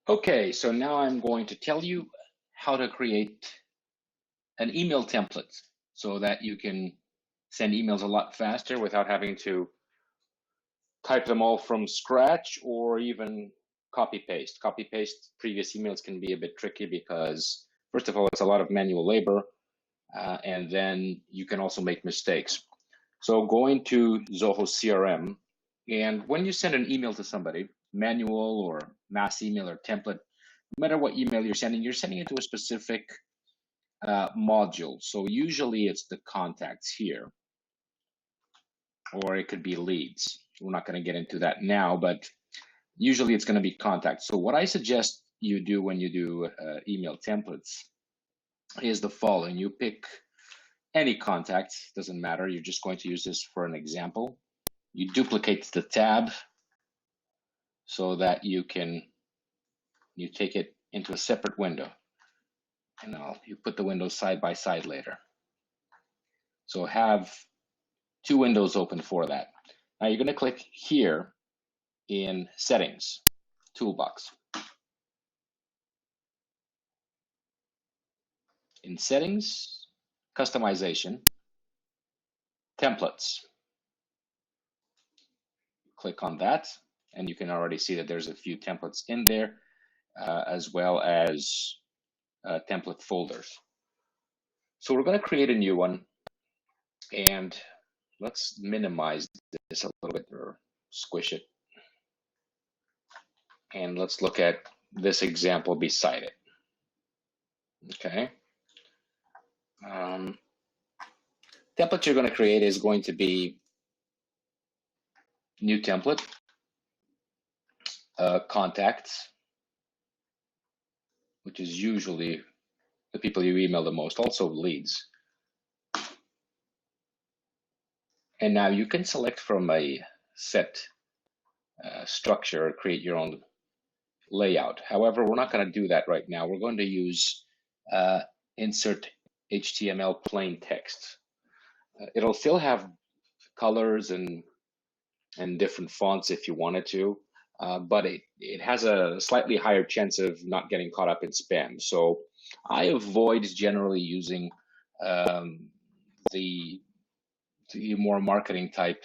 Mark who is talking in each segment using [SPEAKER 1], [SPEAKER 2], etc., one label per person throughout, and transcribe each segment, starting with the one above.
[SPEAKER 1] Okay, so now I'm going to tell you how to create an email template so that you can send emails a lot faster without having to type them all from scratch or even copy paste. Copy paste previous emails can be a bit tricky because, first of all, it's a lot of manual labor, and then you can also make mistakes. So go into Zoho CRM, and when you send an email to somebody, manual or mass email or template, no matter what email you're sending it to a specific module. So usually it's the contacts here, or it could be leads. We're not going to get into that now, but usually it's going to be contacts. So what I suggest you do when you do email templates is the following. You pick any contact, doesn't matter. You're just going to use this for an example. You duplicate the tab so that you take it into a separate window, and you put the windows side by side later. So have two windows open for that. Now you're going to click here in Settings, Toolbox. In Settings, Customization, Templates. Click on that, and you can already see that there's a few templates in there, as well as template folders. So we're going to create a new one, and let's minimize this a little bit or squish it. And let's look at this example beside it. Okay. Template you're going to create is going to be new template, contacts, which is usually the people you email the most, also leads. And now you can select from a set structure or create your own layout. However, we're not going to do that right now. We're going to use insert HTML plain text. It'll still have colors and different fonts if you wanted to, but it has a slightly higher chance of not getting caught up in spam. So I avoid generally using the more marketing type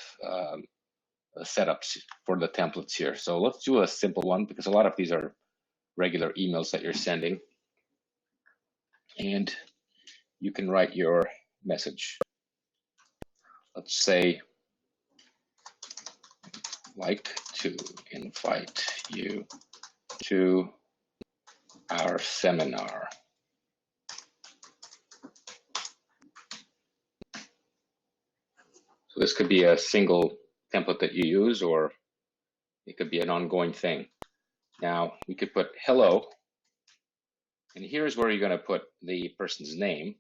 [SPEAKER 1] setups for the templates here. So let's do a simple one because a lot of these are regular emails that you're sending. And you can write your message. Let's say, like to invite you to our seminar. So this could be a single template that you use, or it could be an ongoing thing. Now we could put hello, and here's where you're going to put the person's name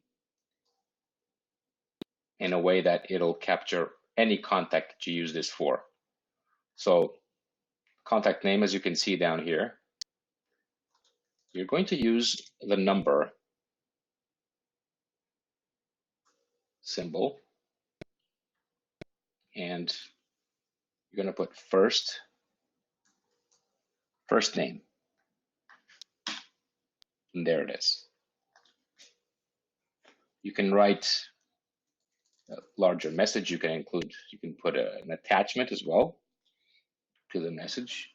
[SPEAKER 1] in a way that it'll capture any contact that you use this for. So contact name, as you can see down here, you're going to use the number symbol, and you're going to put first name, and there it is. You can write a larger message. You can put an attachment as well to the message.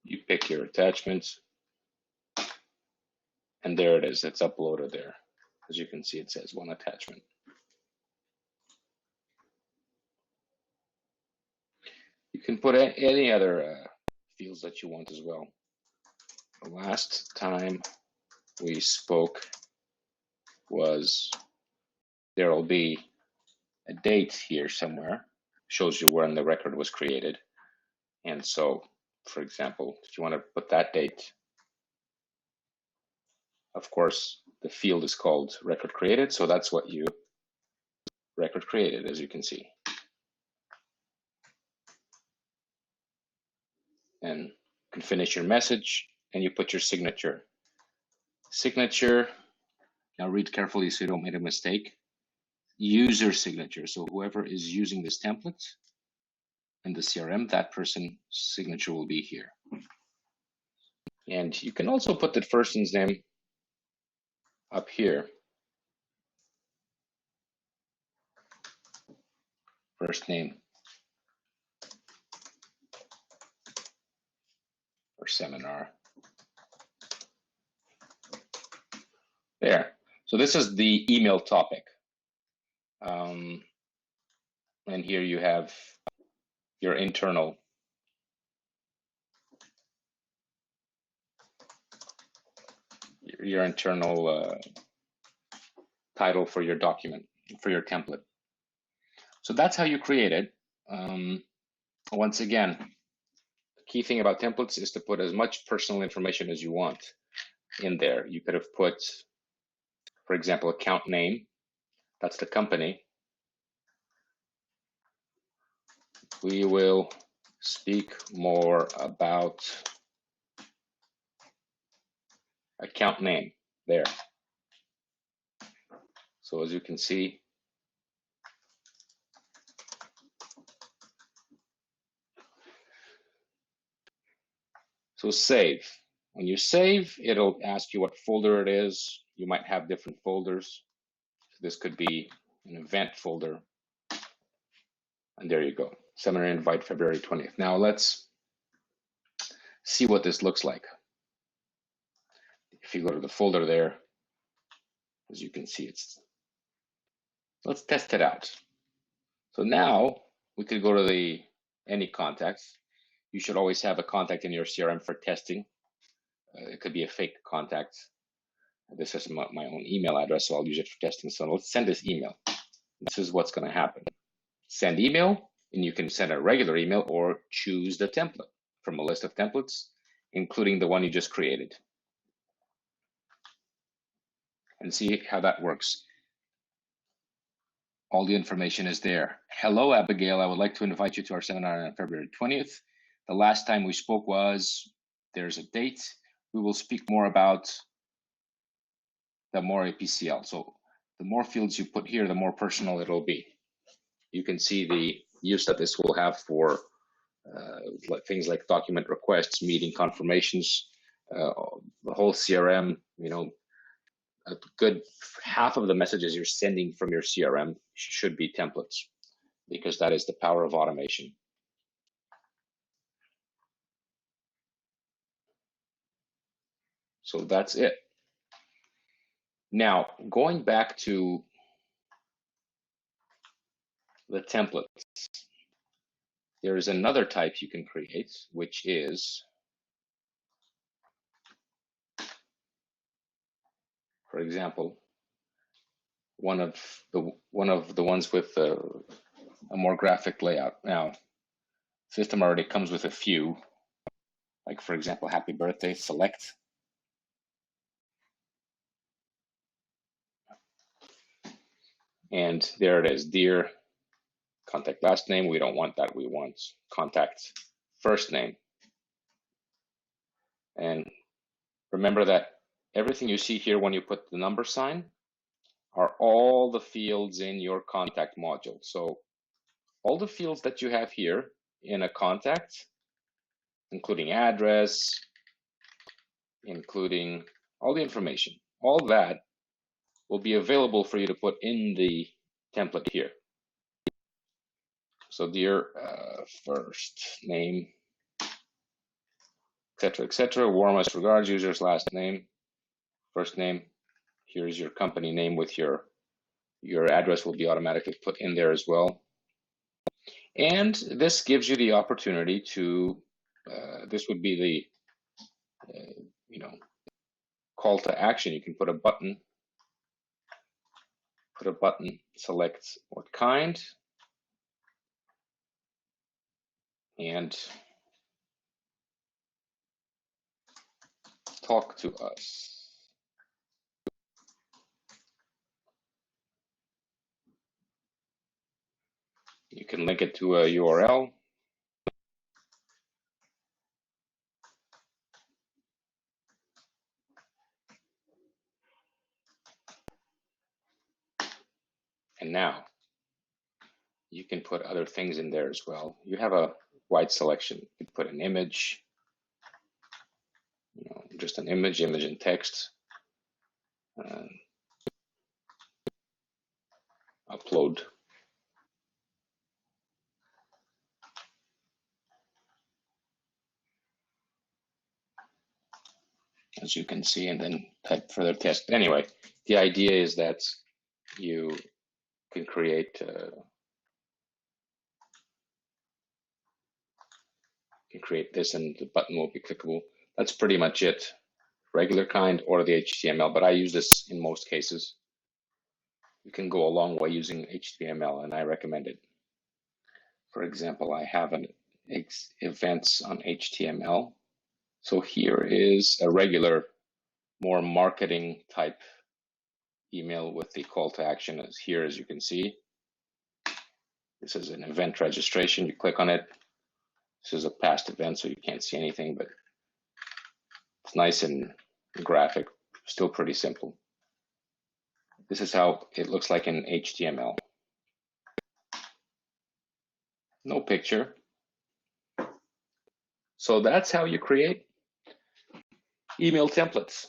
[SPEAKER 1] You pick your attachments, and there it is. It's uploaded there. As you can see, it says one attachment. You can put any other fields that you want as well. The last time we spoke was, there will be a date here somewhere, shows you when the record was created. And so, for example, if you want to put that date, of course, the field is called record created. So that's what you record created, as you can see. And you can finish your message, and you put your signature. Now read carefully so you don't make a mistake. user signature. So whoever is using this template in the CRM, that person's signature will be here. And you can also put the person's name up here. First name or seminar. There. So this is the email topic. And here you have your internal title for your document, for your template. So that's how you create it. Once again, the key thing about templates is to put as much personal information as you want in there. You could have put, for example, account name. That's the company. We will speak more about account name there. So as you can see, so save. When you save, it'll ask you what folder it is. You might have different folders. So this could be an event folder. And there you go, seminar invite February 20th. Now let's see what this looks like. If you go to the folder there, as you can see, let's test it out. So now we could go to any contacts. You should always have a contact in your CRM for testing. It could be a fake contact. This is my own email address, so I'll use it for testing. So let's send this email. This is what's going to happen. Send email, and you can send a regular email or choose the template from a list of templates, including the one you just created. And see how that works. All the information is there. Hello, Abigail. I would like to invite you to our seminar on February 20th. The last time we spoke there's a date. We will speak more about the more APCL. So the more fields you put here, the more personal it'll be. You can see the use that this will have for things like document requests, meeting confirmations, the whole CRM. A good half of the messages you're sending from your CRM should be templates, because that is the power of automation. So that's it. Now, going back to the templates, there is another type you can create, which is, for example, one of the ones with a more graphic layout. Now, system already comes with a few, like for example, happy birthday, select. And there it is, dear, contact last name. We don't want that. We want contact first name. And remember that everything you see here when you put the number sign are all the fields in your contact module. So all the fields that you have here in a contact, including address, including all the information, all that will be available for you to put in the template here. So dear first name, etc. Warmest regards, user's last name, first name. Here's your company name with your address will be automatically put in there as well. And this gives you the opportunity to, this would be the, call to action. You can put a button, select what kind, and talk to us. You can link it to a URL. And now you can put other things in there as well. You have a wide selection. You can put an image, just an image and text. Upload. As you can see, and then type further text. Anyway, the idea is that you can create this, and the button will be clickable. That's pretty much it. Regular kind or the HTML, but I use this in most cases. You can go a long way using HTML, and I recommend it. For example, I have an events on HTML. So here is a regular, more marketing type email with the call to action as here, as you can see. This is an event registration. You click on it. This is a past event, so you can't see anything, but it's nice and graphic, still pretty simple. This is how it looks like in HTML. No picture. So that's how you create email templates.